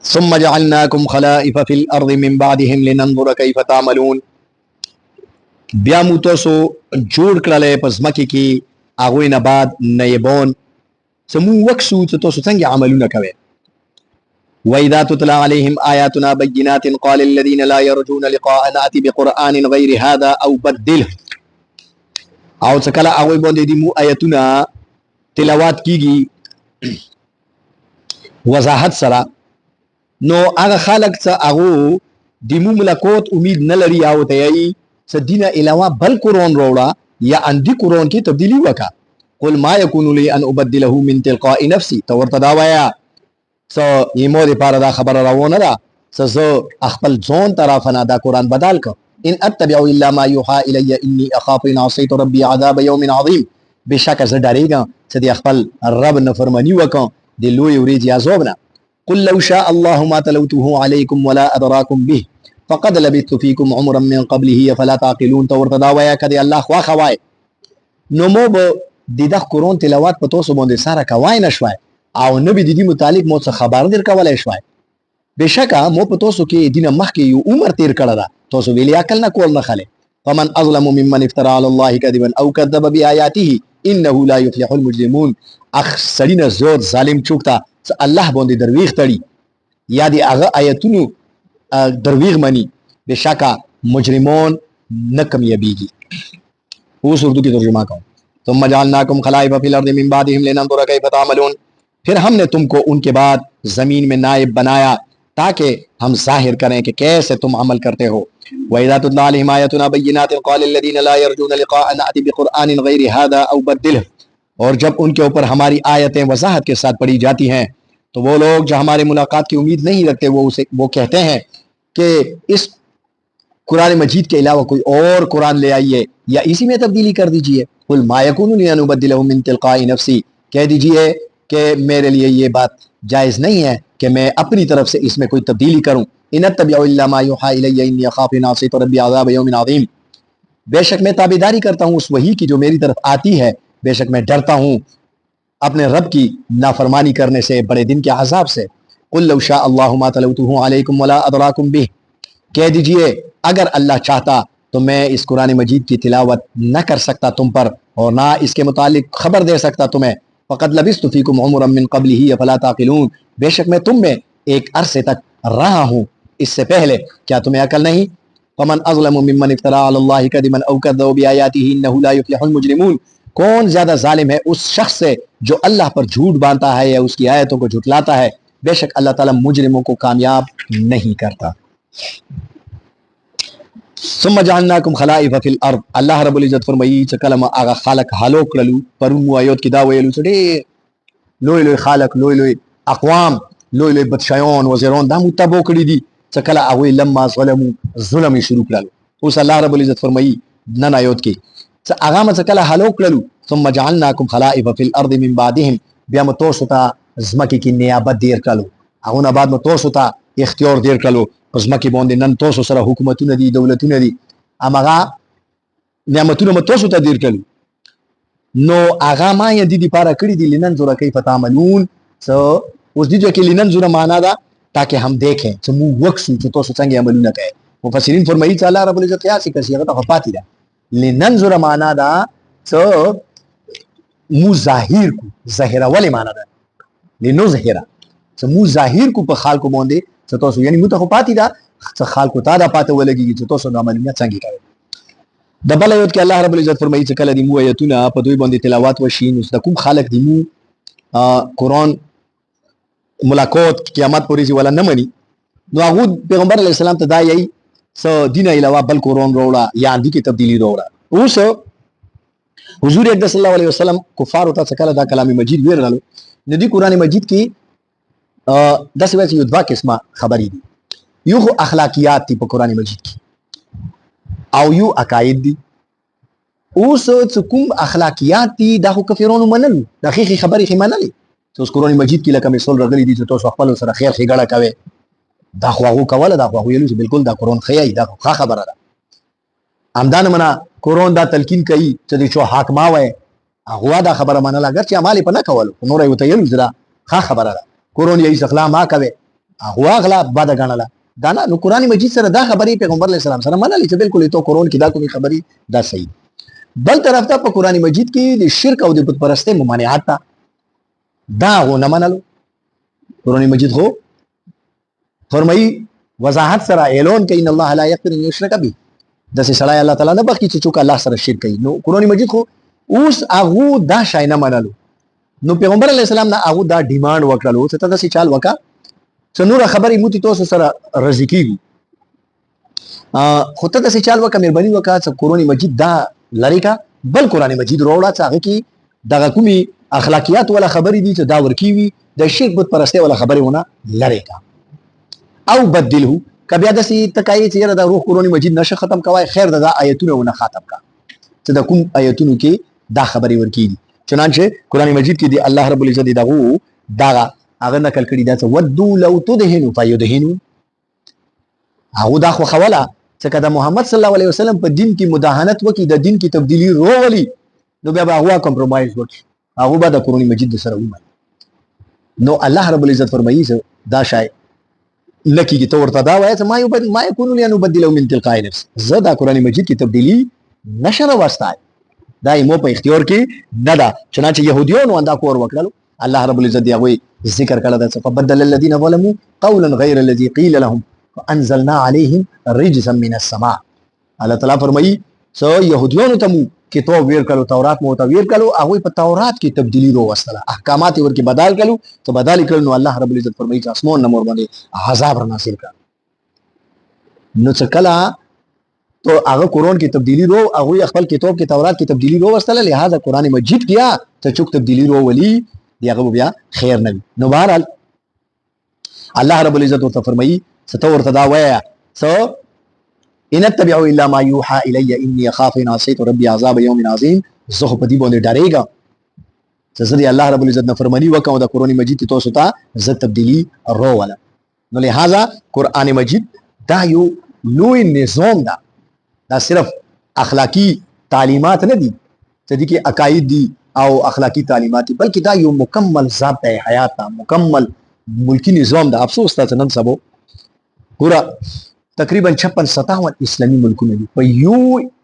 ثم جعلناكم خلائف في الارض من بعدهم لننظر كيف تعملون. بیا مو تاسو جوړ کړلې پس مکه کې هغوی نه بعد نایبون سمو وکسو چې تاسو څنګه عملونه کوئ. وإذا تتلى عليهم آياتنا بينات قال الذين لا يرجون لقاء نأتي بقرآن غير هذا أو بدله. او څکله هغوی باندې د مو آیتونه تلاوات کیږي وضاحت سره، نو هغه خلک څه هغو د مو ملکوت امید نه لري او ته یې څه دینه علاوه بل قرآن راوړه یا اندي قرآن کې تبدیلی وکړه. قل ما يكون لي ان ابدله من تلقاء نفسي. ته ورته دا وایه څه ایمو دپاره دا خبره راونه ده څه زه خپل ځان طرفه نه دا قرآن بدل کړ. ان اتبع الا ما يوحى الي اني اخاف ان عصيت ربي عذاب يوم عظيم. بشکه زه ډارېږم چې د خپل رب نفرماني وکړم د لوی ورځې عذاب نه. قل لو شاء الله ما تلوته عليكم ولا ادراكم به فقد لبثت فيكم عمرا من قبله فلا تعقلون. ته ورته دا وایه که د الله خواښه وای نو مو به د دغه قرآن تلاوت په تاسو باندې سره کوای نه شوای او نه به د دې متعلق مو څه خبر در کولی شوای. بشکه مو په تاسو کې دینه مخکې یو عمر تیر کړی ده، تاسو ویلې عقل نه کول نه خلې. فمن اظلم ممن افترى على الله كذبا او كذب بآياته انه لا يفلح المجرمون. سړي نه زیات ظالم څوک ته چې الله باندې درویغ تړي یا د هغه آیتونو درویغ مني، بشکه مجرمان نه کامیابیږي. اوس اردو کی ترجمہ کروں. ثم جعلناکم خلائف فی الارض من بعدهم لننظر کیف تعملون. پھر ہم نے تم کو ان کے بعد زمین میں نائب بنایا تاکہ ہم ظاہر کریں کہ کیسے تم عمل کرتے ہو. وَإِذَا تُتْلَىٰ عَلَيْهِمْ آيَاتُنَا بَيِّنَاتٍ قَالَ الَّذِينَ لَا يَرْجُونَ لِقَاءَنَا نَأْتِ بِقُرْآنٍ غَيْرِ هَٰذَا أَوْ بَدِّلْهُ. اور جب ان کے اوپر ہماری آیتیں وضاحت کے ساتھ پڑھی جاتی ہیں تو وہ لوگ جو ہمارے ملاقات کی امید نہیں رکھتے وہ کہتے ہیں کہ اس قرآن مجید کے علاوہ کوئی اور قرآن لے آئیے یا اسی میں تبدیلی کر دیجئے. قل ما يكون لي ان ابدله من تلقاء نفسي. کہہ دیجئے کہ میرے لیے یہ بات جائز نہیں ہے کہ میں اپنی طرف سے اس میں کوئی تبدیلی کروں. ان اتبع الا ما يوحى الي اني اخاف ان عصيت ربي عذاب يوم عظيم. بے شک میں تابعداری کرتا ہوں اس وحی کی جو میری طرف آتی ہے، بے شک میں ڈرتا ہوں اپنے رب کی نافرمانی کرنے سے، بڑے دن کے عذاب سے. قل لو شاء الله ما تلوته عليكم ولا ادراكم به. کہہ دیجئے اگر اللہ چاہتا تو میں اس قرآن مجید کی تلاوت نہ کر سکتا تم پر اور نہ اس کے متعلق خبر دے سکتا تمہیں. فقد لبثت فیکم عمرا من قبلہ افلا تعقلون. بے شک میں تم میں ایک عرصے تک رہا ہوں اس سے پہلے، کیا تمہیں عقل نہیں؟ فمن اظلم ممن افترى على الله كذبا او كذب بآياته انه لا يفلح المجرمون. کون زیادہ ظالم ہے اس شخص سے جو اللہ پر جھوٹ باندھتا ہے یا اس کی آیتوں کو جھٹلاتا ہے. بے شک اللہ تعالیٰ مجرموں کو کامیاب نہیں کرتا. ثم جعلناکم خلائف فی الارض. الله رب العزت فرمایي چې کله ما هغه خلق هلاک کړلو، پرون مو آیات کې دا ویلو چې ډېر لوی لوی خلق، لوی لوی اقوام، لوی لوی بادشاهان وزیران دا مو تباه کړي دي چې کله هغوی لما ظلمو ظلم یې شروع کړلو. اوس الله رب العزت فرمایي نن آیات کې چې هغه ما چې کله هلاک کړلو ثم جعلناکم خلائف فی الارض من بعدهم، بیا مو تاسو ته ځمکې کې نیابت دیر کړلو، هغو نه بعد مو تاسو ته اختیار دیر کړلو. پس مکه باندې نن تاسو سره حکومتونه دي، دولتونه دي، امغه نعمتونه مو تاسو ته دیر کړلو. نو هغه ما یې دې دپاره کړي دي لننظر کیف تعملون. اوس دې کې لننظر معنا ده تاکہ ہم دیکھیں چې مو وکسو چې تاسو څنګه عملونه کوئ. مفسرین فرمایي چې الله رب العزت قیاسي کړي هغه ته پاتې ده. لننظر معنا ده چې مو ظاهر کو، ظاهره ولې معنا ده لنظهره چې مو ظاهر کو په خلکو باندې چې تاسو یعنی مو ته خو پاتې ده چې خلکو ته دا پاته ولګېږي چې تاسو دا عملونه څنګه کوئ. د بل آیت کې الله رب العزت فرمایي چې کله د مو آیتونه په دوی باندې تلاوت وشي نو د کوم خلک د مو قرآن ملاقات قیامت پورې چې ولا نه مني نو هغو پیغمبر علیه السلام ته دا یایي څه دین علاوه بل قرآن راوړه یا اندي کې تبدیلي راوړه. اوس حضور اقدس صلی الله علیه وسلم کفارو ته چې کله دا کلام مجید ویرلو نو دې قرآن مجید کې داسې وایي چې یو دوه قسمه خبرې دي. یو خو اخلاقیات دي په قرآن مجید کې او یو عقاید دي. اوس چې کوم اخلاقیات دي دا خو کفرانو منلو، دا ښې خبرې ښې منلې چې اوس قرآن مجید کې لکه مثال راغلي دي چې تاسو خپل سره خیر ښېګړه کوئ، دا خو هغو کوله، دا خو هغو ویلو چې بالکل دا قرآن ښه دی، دا خو ښه خبره ده. همدا نه منه قرآن دا تلقین کوي چې د چا حاکما وایي هغو دا خبره منله اګر چې عمل یې په نه کولو خو نور یې ورته ویلو چې دا ښه خبره ده. قرآن یې اخلا ما کوئ هغه اغلا بد غنله دا نه. نو قران مجید سره دا خبرې پیغمبر علیه السلام سره منلې چې بالکل ته قرآن کې دا کومې خبرې دا صحیح. بل طرف ته په قران مجید کې د شرک او د بت پرستۍ ممانعات تا دا غو نه منلو. قران مجید خو فرمایي وضاحت سره اعلان کوي ان الله لا یغفر ان یشرک به، د څه سړی الله تعالی نه بخښي چې څوک الله سره شرک کوي. نو قران مجید خو اوس هغه دا شای نه منلو. نو پیغمبر علیه السلام نه هغه دا ډیماند وکړلو چې تاسو چال وکا چې نور خبرې موتی تاسو سره رضی کیږي. خو ته تاسو چال وکا مهرباني وکا چې قران مجید دا لری کا بل قران مجید روړه چې هغه کې دغه کومي اخلاقیات ولا خبرې دي چې دا ورکیوي د شرک بت پرسته ولا خبرې ونه لری کا او بدله کبیا د سي تکای چې دا روح قران مجید نشه ختم کوي خیر دا آیتونه ونه ختم کا چې دا کوم آیتونو کې دا خبرې ورکی دي. چنانچه قران مجید کې دی الله رب العزت دغه دا هغه نقل کړي دا چې ودو لو تدهنوا فيدهنوا. هغه دا خو خوله چې کله محمد صلی الله علیه وسلم په دین کې مداهنت وکي د دین کې تبدیلی روولي نو بیا هغه کمپرمایز وکړي هغه به د قران مجید سره ومني. نو الله رب العزت فرمایي دا شای لکه کی تور ته دا وایي چې ما یکون لي ان بدلو من تلقاء نفس زدا قران مجید کې تبدیلی نشره واستای دا مو په اختیار کې نه ده. چنانچه يهوديون اندا کور وکړل الله رب العزت هغه ذکر کړل دا فبدل الذين ظلموا قولا غير الذي قيل لهم فانزلنا عليهم رجزا من السماء. الله تعالی فرمایي چې يهوديون ته مو کتاب ویر کړو تورات مو ته ویر کړو هغه په تورات کې تبدیلی وروستله احکامات ورکی بدل کړو ته بدل کړو نو الله رب العزت فرمایي چې اسمان نمبر باندې عذاب را نازل کړ. نو څه کله تو هغه قرآن کې تبدیلی رو هغه خپل کتاب کې تورات کې تبدیلی رو وستله لہذا قران مجید کیا ته چوک تبدیلی رو ولی دی هغه بیا خیر نه. نو بهرحال الله رب العزت ورته فرمایي ستور تدا ویا سو ان اتبعوا الا ما يوحى الي اني اخاف ان عصيت ربي عذاب يوم عظيم. زه په دې باندې ډارېږم چې زه الله رب العزت نه فرمانی وکم د قران مجید تاسو ته زه تبدیلی رو ولا. نو لہذا قران مجید دا یو لوی نظام ده. دا صرف اخلاقی تعلیمات نه دي چې دي کې عقاید دي او اخلاقی تعلیمات بلکې دا یو مکمل ضابطه حیات ده مکمل ملکی نظام ده. افسوس ته نن سبا ګوره تقریبا 56-57 اسلامي ملکونه دي په یو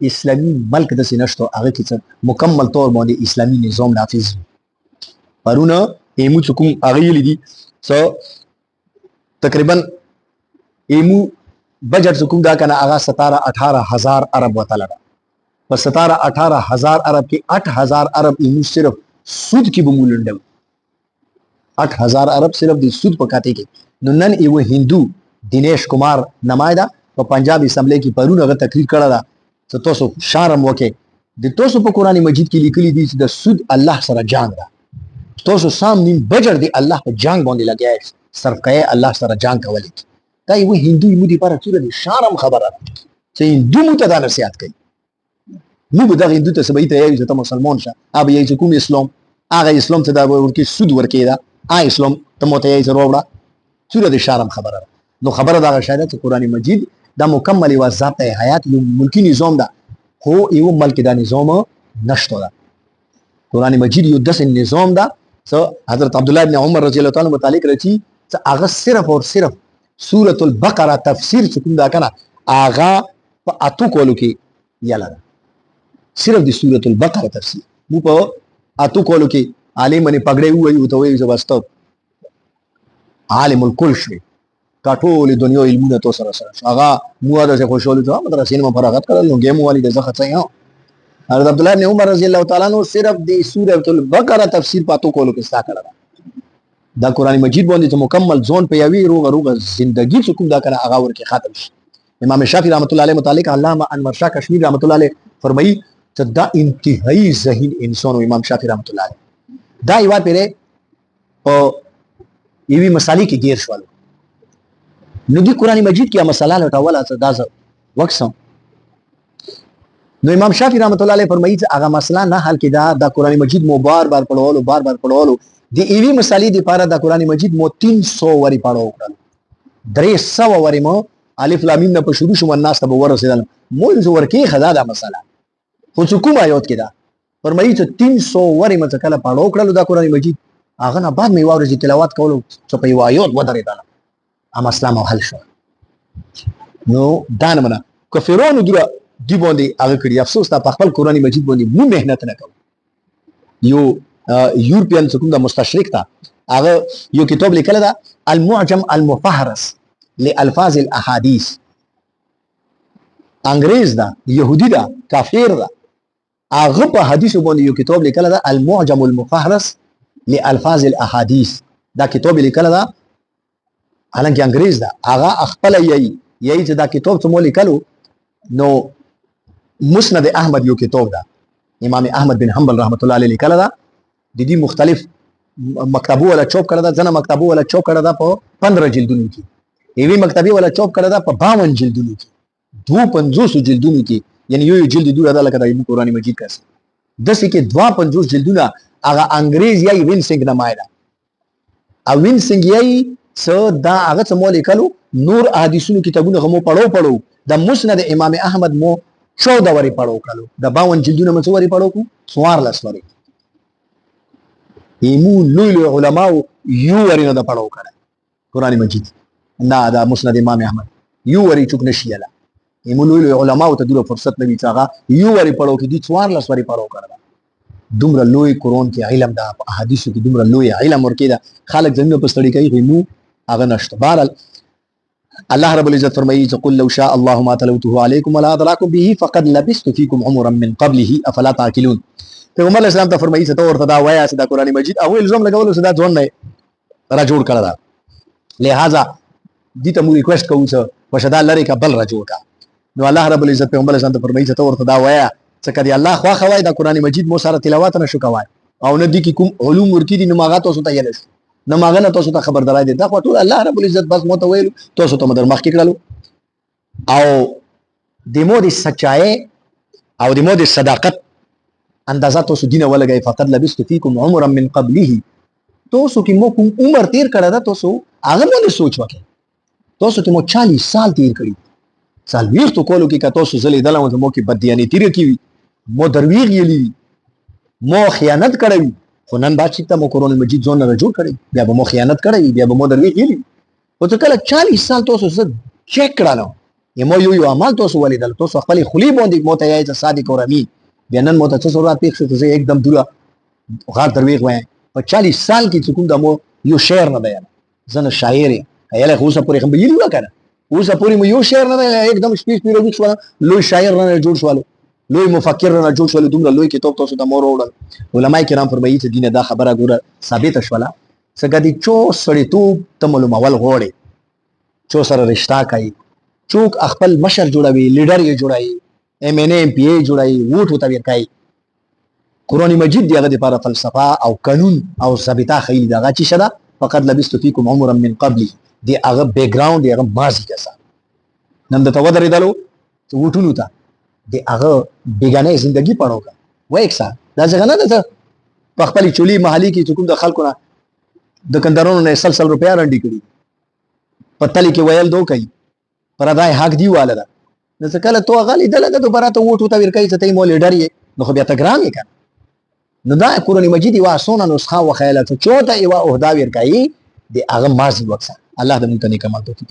اسلامي ملک د سینشتو هغه کې مکمل طور باندې اسلامي نظام نافذ پرونه ایمو کوم هغه لیدي سو تقریبا ایمو بجٹ کوم دا کنه هغه 17-18 ارب وتاله په 17-18 ارب کې 8000 ارب ایمو صرف سود کې بمولندو 8000 ارب صرف د سود په کاته کې. نو نن ایو هندو دینیش کمار نمایدا په پنجاب اسمبلی کې پرونه غو تقریر کړه دا چې تاسو شرم وکړئ د تاسو په قران مجید کې لیکلي دي چې د سود الله سره جنگ ده. تاسو سام نیم بجر دی الله په جنگ باندې لګیای صرف کوي الله سره جنگ کولای. دا یو هندو یو دی پر څوره دي شرم خبره چې هندو مو ته دا نصيحت کوي. نو به دا هندو ته سبې ته یې ته مسلمان شه اب یې کوم اسلام هغه اسلام ته دا ورکی سود ورکی دا اسلام ته مو ته یې ضرورت څوره دي شرم خبره. نو خبره دا شاید چې قران مجید دا مکمل و ضابطه حیات یو ملکی نظام ده خو یو ملک دا نظام نشته ده. قران مجید یو داسې نظام ده چې حضرت عبد الله ابن عمر رضی الله تعالی متعلق رچی چې هغه صرف اور صرف سورۃ البقره تفسیر کوم دا کنه هغه په اتو کولو کې یاله صرف د سورۃ البقره تفسیر مو په اتو کولو کې عالم نه پګړې وایي ته وایي زبستو عالم الکل شي ټول دنیا علمونه تو سره سره هغه مو دا څه خوشاله ته مدرسې نه فراغت کړل نو ګیم والی د زخه څنګه حضرت عبد الله ابن عمر رضی الله تعالی عنہ صرف د سورۃ البقره تفسیر پاتو کولو کې ستا کړل دا قران مجید باندې مکمل ځون په یوي روغه زندگی چې کوم دا کنه هغه ورکه ختم شي. امام شافعی رحمۃ اللہ علیہ متعلق علامہ انور شاہ کشمیری رحمۃ اللہ علیہ فرمایي چې دا انتهایی ذہین انسان امام شافعی رحمۃ اللہ علیہ دا یو پیره او یوي مسالې کې گیر شوال نو دی قران مجید کې مسله لټوله دا وکسم. نو امام شافعی رحمۃ اللہ علیہ فرمایي چې هغه مسله نه حل کیدا دا قران مجید مو بار بار پڑھولو دی ایوی مسالې دی پاره دا قران مجید مو 300 وری پڑھو کړل 300 وری مو الف لام میم نه په شروع شو الناس ته ورسېدل مو ورکی خدا دا مسله خو کوم آیات کې دا فرمایي چې 300 وری مته کله پڑھو کړل دا قران مجید هغه نه بعد می واورې تلاوت کولو چې په یو آیات ودرېدل ام اسلام او حل شو نو دا نه منه کفرونو دوره دی باندې هغه کړی افسوس تا په خپل قرآن مجید باندې مو مهنت نه کوو یو یورپین څخه د مستشرق تا هغه یو کتاب لیکل دا المعجم المفهرس لالفاظ الاحاديث انګريز دا يهودي دا کافر دا هغه په حدیث باندې یو کتاب لیکل دا المعجم المفهرس لالفاظ الاحاديث دا کتاب لیکل دا حالانکه انګريز دا هغه خپل یی چې دا کتاب څه مو لیکلو نو مسند احمد یو کتاب دا امام احمد بن حنبل رحمت الله علیه لیکل دا د دې مختلف مکتبو ولا چوپ کړه دا ځنه مکتبو ولا چوپ کړه دا په 15 جلدونو کې ایوی مکتبي ولا چوپ کړه دا په 52 جلدونو کې 250 جلدونو کې یعنی یو جلد دوه دا لکه د قرآن مجید کس دسې کې 250 جلدونه هغه انګريز یا وینسنګ نمایدا او وینسنګ یې څه دا هغه څه مو لیکلو نور احادیثونو کتابونه هم پړو د مسند امام احمد مو 14 وری پړو کړو د 52 جلدونه مو څو وری پړو کو 14 وری ایمو لوی علماء یو وری نه د پړو کړه قرآن مجید نه دا مسند امام احمد یو وری چوک نشیلا ایمو لوی علماء ته دوره فرصت نه ویڅاغه یو وری پړو کې دي 14 وری پړو کړه دومره لوی قرآن کې علم دا احادیث کې دومره لوی علم ورکې دا خلک زموږ په ستړي کوي مو هغه نشته بهرحال الله رب العزت فرمایي چې قل لو شاء الله ما تلوته عليكم ولا ادراكم به فقد لبثت فيكم عمرا من قبله افلا تعقلون پیغمبر اسلام ته فرمایي چې تور تدا وایا چې دا قرآن مجید او الزام لګول چې دا ځون نه را جوړ کړل لہذا دې ته مو ریکوست کوم چې وشدا لری کا بل را جوړ کا نو الله رب العزت پیغمبر اسلام ته فرمایي چې تور تدا وایا چې کدی الله خو خوای دا قرآن مجید مو سره تلاوت نه شو کوای او نه دي کی کوم علوم ورکی دي نو ماغه تاسو ته یې نه ماغه نه تاسو ته خبردارای دي دا خو ټول الله رب العزت بس مو ته ویل تاسو ته مدر مخ کې کړلو او د مو د سچای او د مو د صداقت اندازه تاسو دینه ولګي فقط لبست فيكم عمرا من قبله تاسو کې مو کوم عمر تیر کړه دا تاسو هغه مو سوچ وکړئ تاسو ته مو 40 سال تیر کړی سال ویختو کولو کې تاسو زلې دلمو ته مو کې بدیانی تیر کیوي مو درویغ یلی مو خیانت کړی خو نن با چې ته مو قرآن مجید ځون نه جوړ کړی بیا به مو خیانت کړی بیا به مو درویغ یلی او ته کله 40 سال تاسو زه چیک کړلو یمو یو عمل تاسو ولیدل تاسو خپل خلی باندې مو ته یې صادق او امین بیا نن مو ته څه ضرورت پیښ شو ته एकदम دوره غار درویغ وای په 40 سال کې چې کوم د مو یو شعر نه بیان زنه شاعر یې اوسه پوری خبرې ویلی وکړه اوسه پوری مو یو شعر نه एकदम سپیچ پیرو شو لوی شاعر نه جوړ شو لوی مفکر نه جوړ شو دومره لوی کتاب تاسو ته مور وړل علماء کرام فرمایي چې دینه دا خبره ګوره ثابت شوله څنګه دي چو سړی تو ته معلومول غوړي چو سره رشتہ کوي چوک خپل مشر جوړوي لیډر یې جوړوي ام ان ام پی ای جوړوي ووټ وته ورکای قرآن مجید دی هغه لپاره فلسفه او قانون او ثابته خیلی دا چې شدا فقط لبست فيكم عمرا من قبل دی هغه بیک گراوند دی هغه ماضی کسا نن د تو درېدلو وټونو ته دی هغه بیگانه زندگی پړو کا و یک سال دا څنګه نه ده په خپل چولي محلي کې کوم د خلکو نه د کندارونو نه سلسل روپیا رانډي کړي پتلی کې ویل دو کوي پردای حق دی واله ده نو څه کله تو غالي دلته دوباره ته وټو ته ورکای ته مو لیډر یې نو خو بیا ته ګرام یې کړه نو دا قرآن مجید وا سونه نسخه و خیالات چوته یو عہده ورکای دی هغه ماضی وکړه الله دې مونږ ته نیک عمل توفیق